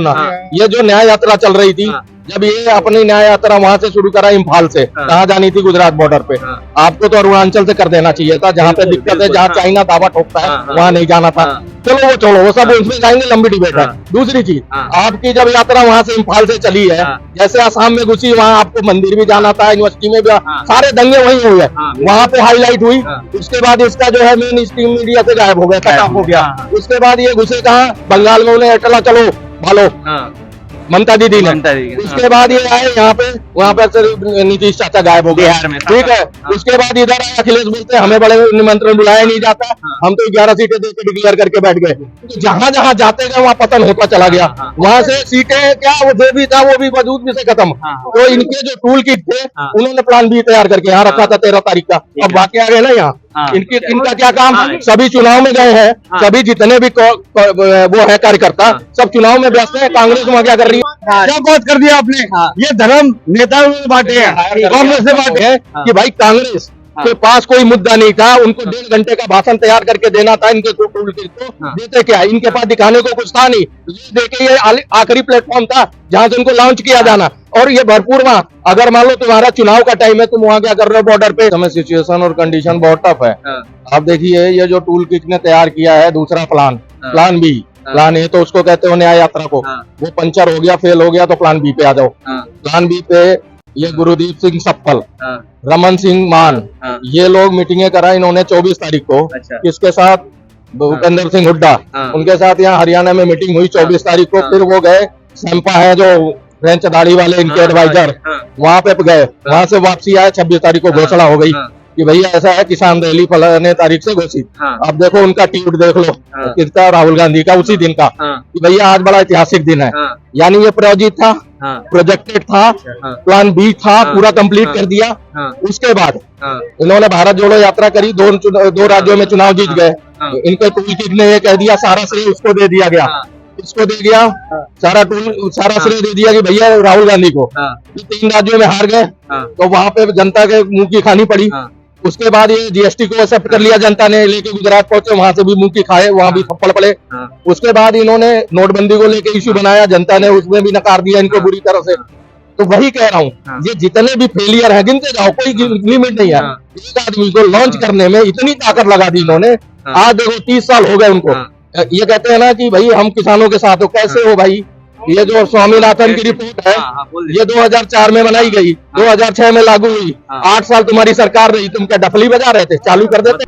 सुना। ये जो न्याय यात्रा चल रही थी, जब ये अपनी न्याय यात्रा वहां से शुरू करा इम्फाल से, कहाँ जानी थी? गुजरात बॉर्डर पे। आपको तो अरुणाचल से कर देना चाहिए था, जहाँ पे दिक्कत है, जहाँ चाइना दावा ठोकता है वहाँ नहीं जाना था। चलो वो छोड़ो, वो सब उसमें जाएंगे, लंबी डिबेट है। दूसरी चीज, आपकी जब यात्रा वहां से इम्फाल से चली है, जैसे आसाम में घुसी, वहाँ आपको मंदिर भी जाना था, यूनिवर्सिटी में भी, सारे दंगे वहीं हुए, वहां पे हाईलाइट हुई। उसके बाद इसका जो है मेन स्ट्रीम मीडिया से गायब हो गया, कट ऑफ हो गया। उसके बाद ये घुसे कहाँ? बंगाल में, उन्हें चला चलो भालो, ममता दीदी ने। उसके बाद ये आए यहाँ पे, वहाँ पे नीतीश चाचा गायब हो गए बिहार में, ठीक है। उसके बाद इधर आए अखिलेश, बोलते हमें बड़े निमंत्रण बुलाया नहीं जाता, हम तो 11 सीटें देकर डिक्लेयर करके बैठ गए। तो जहां जहां जाते गए वहां पतन होता चला गया। वहां से सीटें क्या, वो जो भी था वो भी वजूद में से खत्म। तो इनके जो टूल किट थे, उन्होंने प्लान बी तैयार करके यहाँ रखा था 13 तारीख का। अब बाकी आ गए ना यहाँ, इनका क्या काम? सभी चुनाव में गए हैं, सभी जितने भी वो है कार्यकर्ता, सब चुनाव में व्यस्त है। कांग्रेस वहाँ क्या कर रही है? क्या बात कर दिया आपने? ये धर्म नेताओं में बांटे हैं, कांग्रेस ने बांटे हैं कि भाई कांग्रेस के पास कोई मुद्दा नहीं था, उनको 1.5 घंटे का भाषण तैयार करके देना था। इनके को देते क्या? इनके पास दिखाने को कुछ था नहीं। ये देखे ये आखिरी प्लेटफॉर्म था जहां से उनको लॉन्च किया जाना, और ये भरपूर वहाँ। अगर मान लो तुम्हारा चुनाव का टाइम है, तुम वहाँ क्या कर रहे हो बॉर्डर पे? समय सिचुएशन और कंडीशन बहुत टफ है। आप देखिए, ये जो टूल किट ने तैयार किया है, दूसरा प्लान बी, प्लान ए तो उसको कहते हो न्याय यात्रा को, वो पंचर हो गया, फेल हो गया, तो प्लान बी पे आ जाओ। प्लान बी पे ये गुरुदीप सिंह सप्पल, रमन सिंह मान, ये लोग मीटिंगें करा इन्होंने 24 तारीख को। किसके साथ? भूपेंद्र सिंह हुड्डा, उनके साथ यहाँ हरियाणा में मीटिंग हुई 24 तारीख को। फिर वो गए, सैंपा है जो फ्रेंच दाढ़ी वाले, इनके एडवाइजर, वहां पे गए, वहां से वापसी आए। 26 तारीख को घोषणा हो गई कि भैया ऐसा है, किसान रैली फलाने तारीख से घोषित। अब देखो उनका ट्वीट देख लो, किसका? राहुल गांधी का, उसी दिन का, कि भैया आज बड़ा ऐतिहासिक दिन है। यानी ये प्रायोजित था, प्रोजेक्टेड था, प्लान बी था, पूरा कंप्लीट कर दिया। उसके बाद इन्होंने भारत जोड़ो यात्रा करी, 2 राज्यों में चुनाव जीत गए। इनके टूल किट ने ये कह दिया, सारा श्रेय उसको दे दिया गया, इसको दे दिया, सारा श्रेय दे दिया कि भैया राहुल गांधी को। 3 राज्यों में हार गए, तो वहां पे जनता के मुंह की खानी पड़ी। उसके बाद ये जीएसटी को एक्सेप्ट कर लिया जनता ने, लेके गुजरात पहुंचे, वहां से भी मुंह की खाए, वहां भी थप्पड़ पड़े। उसके बाद इन्होंने नोटबंदी को लेके इश्यू बनाया, जनता ने उसमें भी नकार दिया इनको बुरी तरह से। तो वही कह रहा हूँ, ये जितने भी फेलियर है गिनते जाओ, कोई लिमिट नहीं है। एक आदमी को लॉन्च करने में इतनी ताकत लगा दी इन्होंने। आज देखो 30 साल हो गए उनको। ये कहते हैं ना कि भाई हम किसानों के साथ हो, कैसे हो भाई? ये जो स्वामीनाथन की रिपोर्ट है, ये 2004 में बनाई गई, 2006 में लागू हुई, 8 साल तुम्हारी सरकार रही, तुम क्या डफली बजा रहे थे? चालू कर देते।